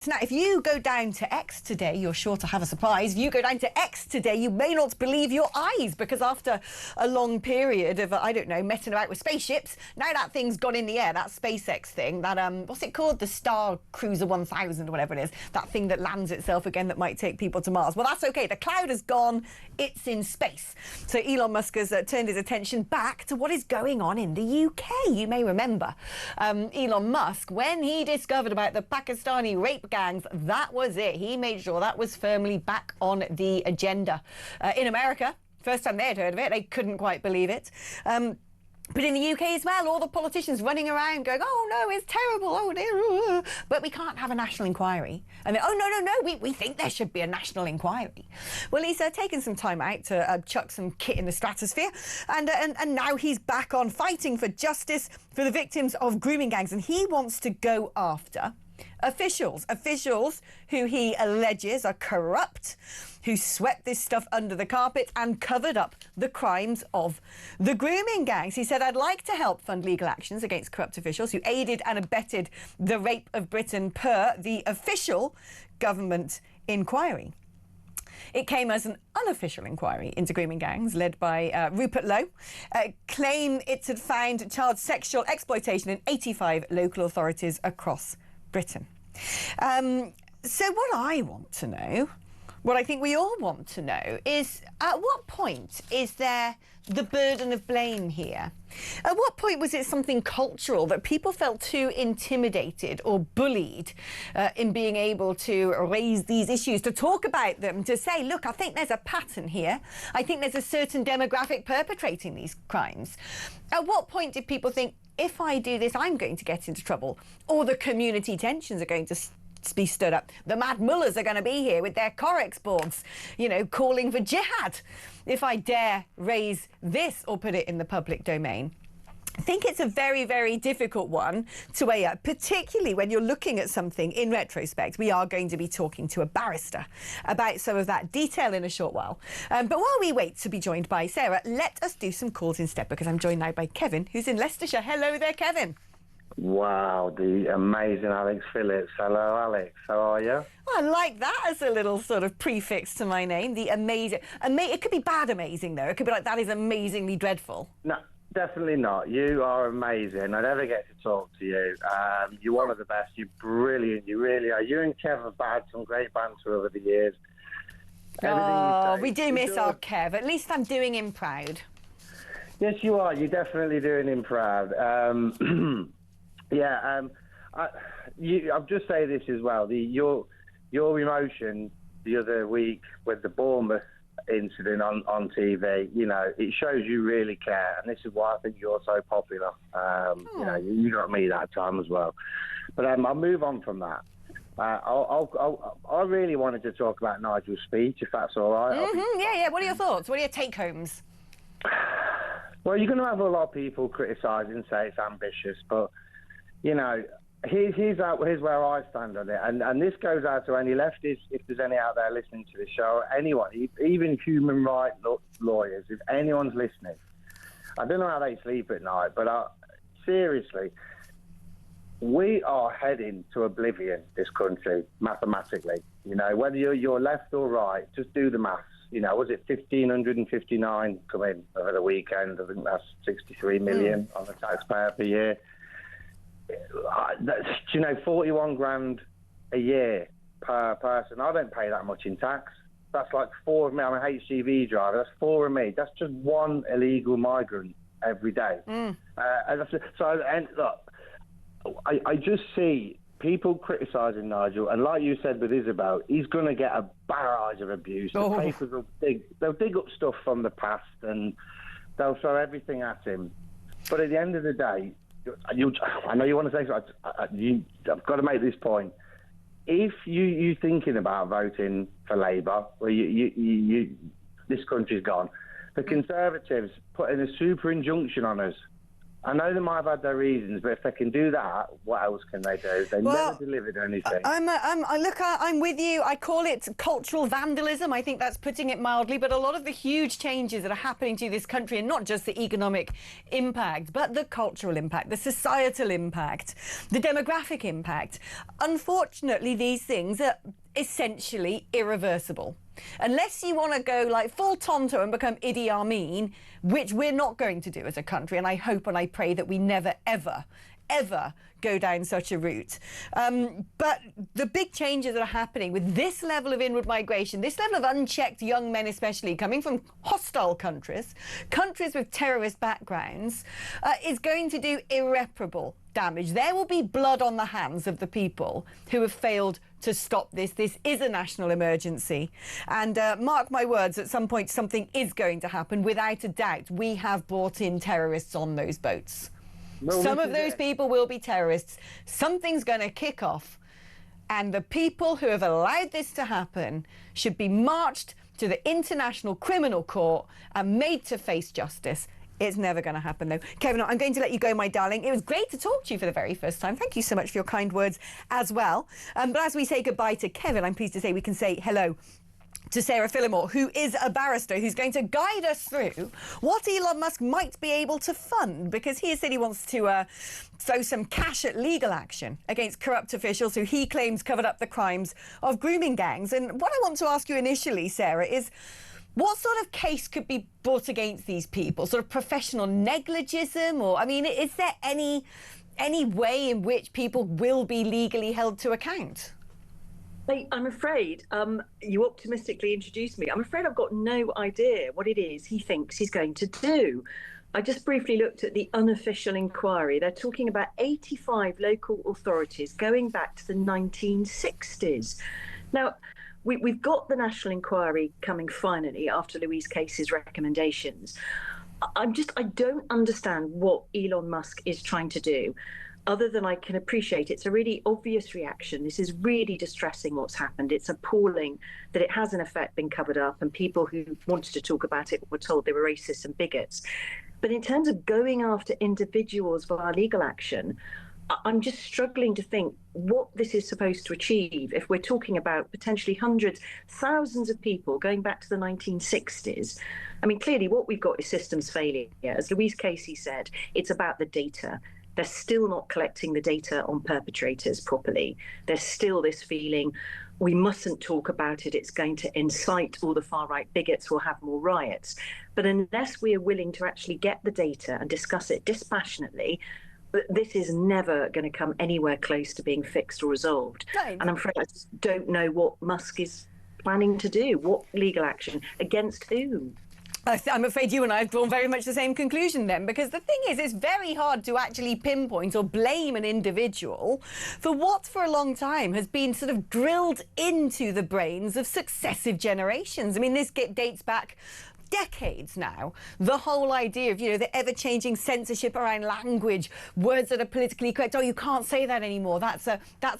Now, if you go down to X today, you're sure to have a surprise. If you go down to X today, you may not believe your eyes, because after a long period of, I don't know, messing about with spaceships, now that thing's gone in the air, that SpaceX thing, that, what's it called? The Star Cruiser 1000 or whatever it is, that thing that lands itself again that might take people to Mars. Well, that's okay. The cloud has gone. It's in space. So Elon Musk has turned his attention back to what is going on in the UK. You may remember Elon Musk, when he discovered about the Pakistani rape gangs, that was it. He made sure that was firmly back on the agenda. In America, first time they'd heard of it, they couldn't quite believe it. But in the UK as well, all the politicians running around going, oh no, it's terrible, oh dear, but we can't have a national inquiry. And they, oh no, we think there should be a national inquiry. Well, he's taken some time out to chuck some kit in the stratosphere, and now he's back on fighting for justice for the victims of grooming gangs, and he wants to go after officials who he alleges are corrupt, who swept this stuff under the carpet and covered up the crimes of the grooming gangs. He said, I'd like to help fund legal actions against corrupt officials who aided and abetted the rape of Britain per the official government inquiry. It came as an unofficial inquiry into grooming gangs led by Rupert Lowe. Claim it had found child sexual exploitation in 85 local authorities across Britain. So what I want to know, what I think we all want to know, is at what point is there the burden of blame here? At what point was it something cultural that people felt too intimidated or bullied in being able to raise these issues, to talk about them, to say, look, I think there's a pattern here. I think there's a certain demographic perpetrating these crimes. At what point did people think, if I do this, I'm going to get into trouble, or the community tensions are going to be stood up? The Mad Mullahs are going to be here with their Corex boards, you know, calling for jihad if I dare raise this or put it in the public domain. I think it's a very, very difficult one to weigh up, particularly when you're looking at something in retrospect. We are going to be talking to a barrister about some of that detail in a short while. But while we wait to be joined by Sarah, let us do some calls instead, because I'm joined now by Kevin, who's in Leicestershire. Hello there, Kevin. Wow, the amazing Alex Phillips. Hello, Alex. How are you? I like that as a little sort of prefix to my name, the amazing. It could be bad amazing, though. It could be like, that is amazingly dreadful. No, definitely not. You are amazing. I never get to talk to you. You're one of the best. You're brilliant. You really are. You and Kev have had some great banter over the years. Oh, we do miss our Kev. At least I'm doing him proud. Yes, you are. You're definitely doing him proud. Yeah, I'll just say this as well. Your emotion the other week with the Bournemouth incident on TV, you know, it shows you really care, and this is why I think you're so popular. You know, you got me that time as well. But I'll move on from that. I really wanted to talk about Nigel's speech, if that's all right. Yeah. What are your thoughts? What are your take-homes? Well, you're going to have a lot of people criticising and say it's ambitious, but you know, here's where I stand on it, and this goes out to any leftists, if there's any out there listening to the show, anyone, even human rights lawyers, if anyone's listening. I don't know how they sleep at night, but seriously, we are heading to oblivion, this country, mathematically. You know, whether you're left or right, just do the maths. You know, was it 1,559 come in over the weekend? I think that's 63 million on the taxpayer per year. That's, you know, 41 grand a year per person. I don't pay that much in tax. That's like 4 of me. I'm a HGV driver. That's 4 of me. That's just one illegal migrant every day. And look, I just see people criticising Nigel, and like you said with Isabel, he's going to get a barrage of abuse. The papers will dig up stuff from the past, and they'll throw everything at him. But at the end of the day, I know you want to say something. I've got to make this point. If you thinking about voting for Labour, well, this country's gone. The Conservatives put in a super injunction on us I know they might have had their reasons, but if they can do that, what else can they do? They never delivered anything. I'm with you. I call it cultural vandalism. I think that's putting it mildly. But a lot of the huge changes that are happening to this country, and not just the economic impact, but the cultural impact, the societal impact, the demographic impact. Unfortunately, these things are essentially irreversible. Unless you want to go like full Tonto and become Idi Amin, which we're not going to do as a country, and I hope and I pray that we never, ever, ever go down such a route. But the big changes that are happening with this level of inward migration, this level of unchecked young men especially coming from hostile countries, countries with terrorist backgrounds, is going to do irreparable damage. There will be blood on the hands of the people who have failed to stop this. This is a national emergency. And mark my words, at some point something is going to happen. Without a doubt, we have brought in terrorists on those boats. Well, some of those people will be terrorists. Something's going to kick off. And the people who have allowed this to happen should be marched to the International Criminal Court and made to face justice. It's never going to happen, though. Kevin, I'm going to let you go, my darling. It was great to talk to you for the very first time. Thank you so much for your kind words as well. But as we say goodbye to Kevin, I'm pleased to say we can say hello to Sarah Phillimore, who is a barrister who's going to guide us through what Elon Musk might be able to fund, because he has said he wants to throw some cash at legal action against corrupt officials who he claims covered up the crimes of grooming gangs. And what I want to ask you initially, Sarah, is what sort of case could be brought against these people? Sort of professional negligism? Or, I mean, is there any way in which people will be legally held to account? I'm afraid you optimistically introduced me. I'm afraid I've got no idea what it is he thinks he's going to do. I just briefly looked at the unofficial inquiry. They're talking about 85 local authorities going back to the 1960s. Now, we've got the national inquiry coming finally after Louise Casey's recommendations. I don't understand what Elon Musk is trying to do, other than I can appreciate it's a really obvious reaction. This is really distressing what's happened. It's appalling that it has in effect been covered up, and people who wanted to talk about it were told they were racists and bigots. But in terms of going after individuals via legal action, I'm just struggling to think what this is supposed to achieve if we're talking about potentially hundreds, thousands of people going back to the 1960s. I mean, clearly what we've got is systems failure. As Louise Casey said, it's about the data. They're still not collecting the data on perpetrators properly. There's still this feeling we mustn't talk about it. It's going to incite all the far-right bigots. We'll have more riots. But unless we are willing to actually get the data and discuss it dispassionately, this is never going to come anywhere close to being fixed or resolved. Right. And I'm afraid I just don't know what Musk is planning to do. What legal action? Against whom? I'm afraid you and I have drawn very much the same conclusion then, because the thing is, it's very hard to actually pinpoint or blame an individual for what for a long time has been sort of drilled into the brains of successive generations. I mean, this dates back decades now. The whole idea of, you know, the ever-changing censorship around language, words that are politically correct. Oh, you can't say that anymore. That's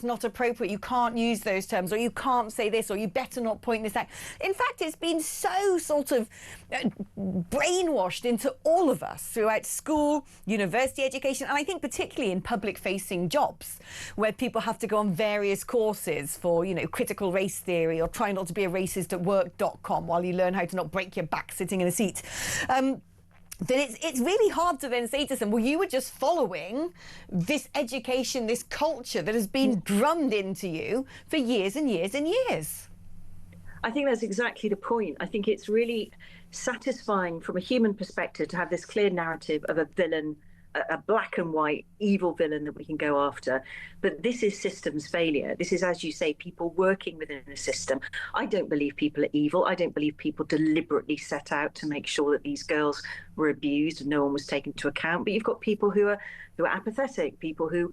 not appropriate. You can't use those terms, or you can't say this, or you better not point this out. In fact, it's been so sort of brainwashed into all of us throughout school, university education, and I think particularly in public-facing jobs, where people have to go on various courses for, you know, critical race theory or try not to be a racist at work.com while you learn how to not break your back sitting in a seat. Then it's really hard to then say to them, well, you were just following this education, this culture that has been drummed into you for years and years and years. I think that's exactly the point. I think it's really satisfying from a human perspective to have this clear narrative of a villain, a black and white evil villain that we can go after. But this is systems failure. This is, as you say, people working within a system. I don't believe people are evil. I don't believe people deliberately set out to make sure that these girls were abused and no one was taken into account. But you've got people who are apathetic, people who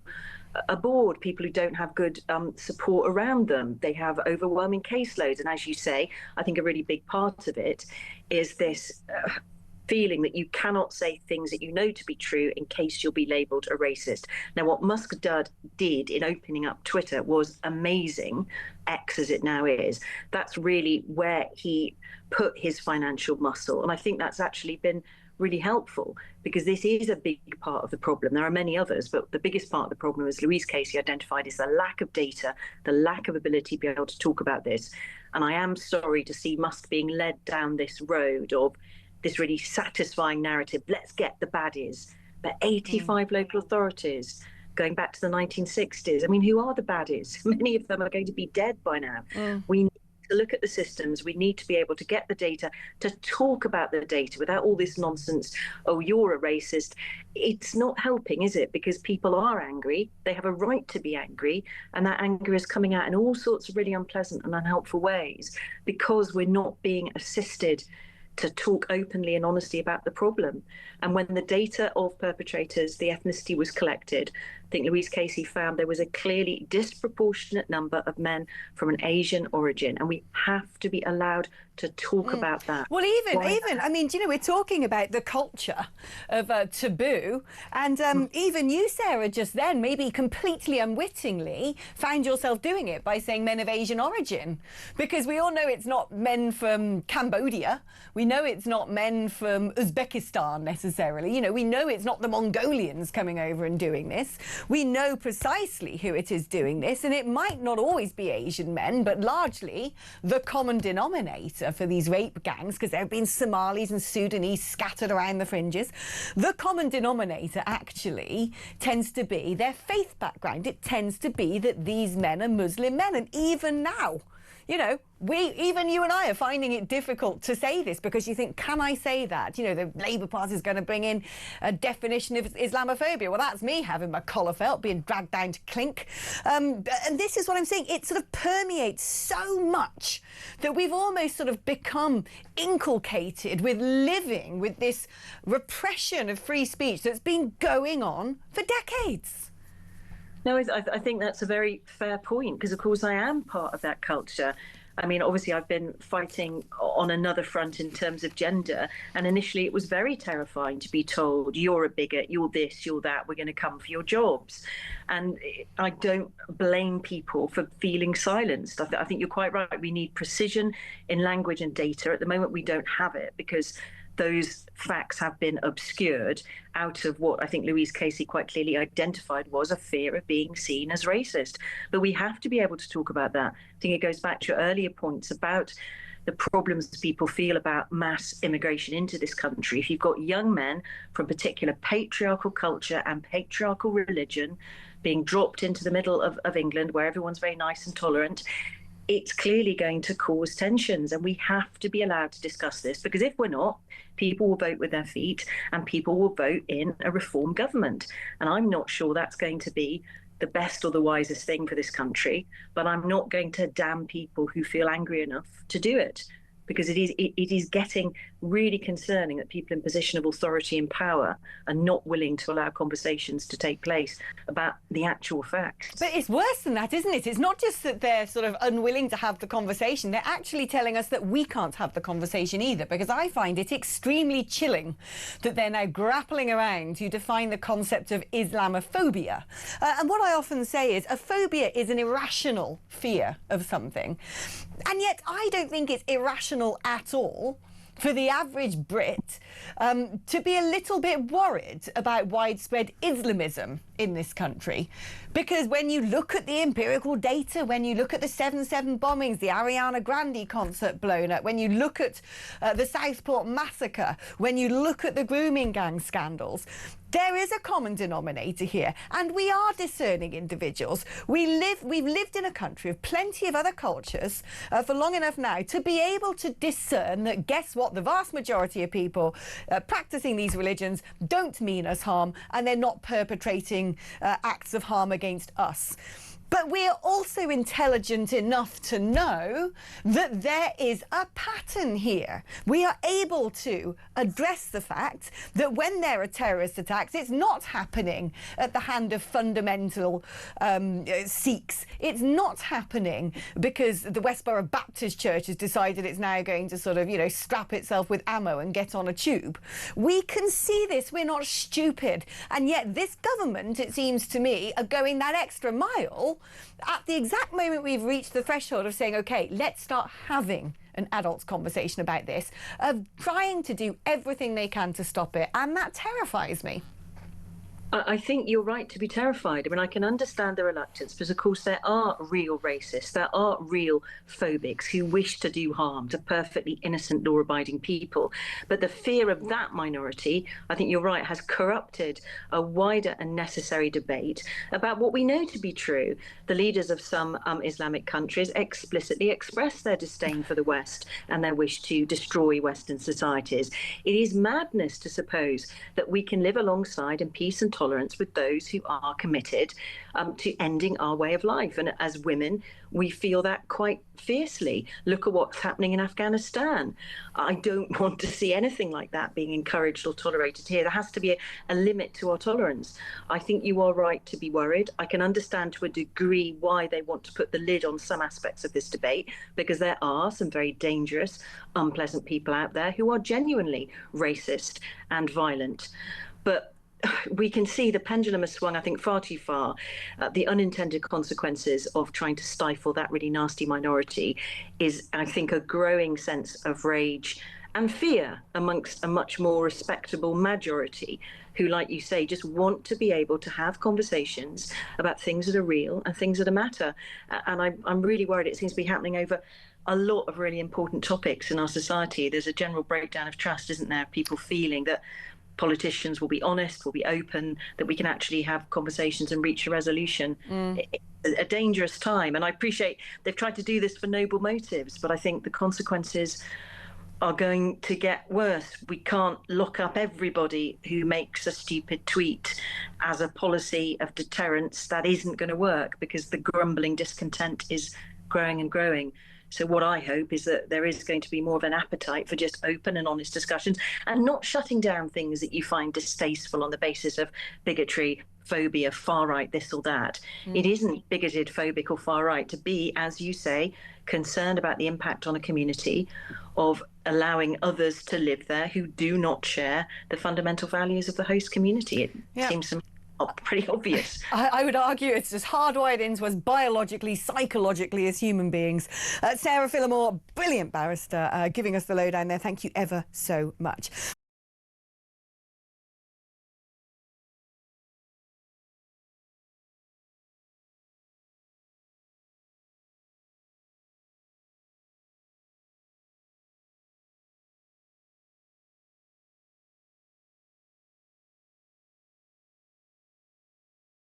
are bored, people who don't have good support around them. They have overwhelming caseloads. And as you say, I think a really big part of it is this feeling that you cannot say things that you know to be true in case you'll be labelled a racist. Now, what Musk did in opening up Twitter was amazing, X as it now is. That's really where he put his financial muscle. And I think that's actually been really helpful, because this is a big part of the problem. There are many others, but the biggest part of the problem, as Louise Casey identified, is the lack of data, the lack of ability to be able to talk about this. And I am sorry to see Musk being led down this road of this really satisfying narrative. Let's get the baddies. But 85 local authorities going back to the 1960s. I mean, who are the baddies? Many of them are going to be dead by now. We need to look at the systems. We need to be able to get the data, to talk about the data without all this nonsense. Oh, you're a racist. It's not helping, is it? Because people are angry. They have a right to be angry. And that anger is coming out in all sorts of really unpleasant and unhelpful ways, because we're not being assisted to talk openly and honestly about the problem. And when the data of perpetrators, the ethnicity was collected, I think Louise Casey found there was a clearly disproportionate number of men from an Asian origin, and we have to be allowed to talk about that. Well, even, I mean, do you know, we're talking about the culture of taboo, and even you, Sarah, just then, maybe completely unwittingly, found yourself doing it by saying men of Asian origin, because we all know it's not men from Cambodia. We know it's not men from Uzbekistan necessarily. You know, we know it's not the Mongolians coming over and doing this. We know precisely who it is doing this, and it might not always be Asian men, but largely the common denominator for these rape gangs, because there have been Somalis and Sudanese scattered around the fringes. The common denominator actually tends to be their faith background. It tends to be that these men are Muslim men, and even now, you know, even you and I are finding it difficult to say this, because you think, can I say that? You know, the Labour Party is going to bring in a definition of Islamophobia. Well, that's me having my collar felt, being dragged down to clink. And this is what I'm saying. It sort of permeates so much that we've almost sort of become inculcated with living with this repression of free speech that's been going on for decades. No, I think that's a very fair point, because, of course, I am part of that culture. I mean, obviously, I've been fighting on another front in terms of gender. And initially, it was very terrifying to be told, you're a bigot, you're this, you're that, we're going to come for your jobs. And I don't blame people for feeling silenced. I think you're quite right. We need precision in language and data. At the moment, we don't have it, because those facts have been obscured out of what I think Louise Casey quite clearly identified was a fear of being seen as racist. But we have to be able to talk about that. I think it goes back to your earlier points about the problems people feel about mass immigration into this country. If you've got young men from particular patriarchal culture and patriarchal religion being dropped into the middle of England, where everyone's very nice and tolerant, it's clearly going to cause tensions, and we have to be allowed to discuss this, because if we're not, people will vote with their feet and people will vote in a reform government. And I'm not sure that's going to be the best or the wisest thing for this country, but I'm not going to damn people who feel angry enough to do it, because it is getting really concerning that people in position of authority and power are not willing to allow conversations to take place about the actual facts. But it's worse than that, isn't it? It's not just that they're sort of unwilling to have the conversation. They're actually telling us that we can't have the conversation either, because I find it extremely chilling that they're now grappling around to define the concept of Islamophobia. And what I often say is a phobia is an irrational fear of something. And yet I don't think it's irrational at all for the average Brit to be a little bit worried about widespread Islamism in this country. Because when you look at the empirical data, when you look at the 7/7 bombings, the Ariana Grande concert blown up, when you look at the Southport massacre, when you look at the grooming gang scandals, there is a common denominator here, and we are discerning individuals. We've lived in a country of plenty of other cultures for long enough now to be able to discern that, guess what, the vast majority of people practicing these religions don't mean us harm, and they're not perpetrating acts of harm against us. But we are also intelligent enough to know that there is a pattern here. We are able to address the fact that when there are terrorist attacks, it's not happening at the hand of fundamental Sikhs. It's not happening because the Westboro Baptist Church has decided it's now going to sort of, you know, strap itself with ammo and get on a tube. We can see this. We're not stupid. And yet this government, it seems to me, are going that extra mile now, at the exact moment we've reached the threshold of saying, OK, let's start having an adults conversation about this, of trying to do everything they can to stop it. And that terrifies me. I think you're right to be terrified. I mean, I can understand the reluctance because, of course, there are real racists, there are real phobics who wish to do harm to perfectly innocent, law-abiding people. But the fear of that minority, I think you're right, has corrupted a wider and necessary debate about what we know to be true. The leaders of some Islamic countries explicitly express their disdain for the West and their wish to destroy Western societies. It is madness to suppose that we can live alongside in peace and tolerance with those who are committed to ending our way of life. And as women, we feel that quite fiercely. Look at what's happening in Afghanistan. I don't want to see anything like that being encouraged or tolerated here. There has to be a limit to our tolerance. I think you are right to be worried. I can understand to a degree why they want to put the lid on some aspects of this debate, because there are some very dangerous, unpleasant people out there who are genuinely racist and violent. But we can see the pendulum has swung, I think, far too far. The unintended consequences of trying to stifle that really nasty minority is, I think, a growing sense of rage and fear amongst a much more respectable majority who, like you say, just want to be able to have conversations about things that are real and things that matter. And I'm really worried it seems to be happening over a lot of really important topics in our society. There's a general breakdown of trust, isn't there? People feeling that politicians will be honest, will be open, that we can actually have conversations and reach a resolution. It's a dangerous time. And I appreciate they've tried to do this for noble motives, but I think the consequences are going to get worse. We can't lock up everybody who makes a stupid tweet as a policy of deterrence. That isn't going to work because the grumbling discontent is growing and growing. So what I hope is that there is going to be more of an appetite for just open and honest discussions and not shutting down things that you find distasteful on the basis of bigotry, phobia, far right, this or that. It isn't bigoted, phobic or far right to be, as you say, concerned about the impact on a community of allowing others to live there who do not share the fundamental values of the host community. It seems pretty obvious. I would argue it's just hardwired into us biologically, psychologically as human beings. Sarah Phillimore, brilliant barrister, giving us the lowdown there. Thank you ever so much.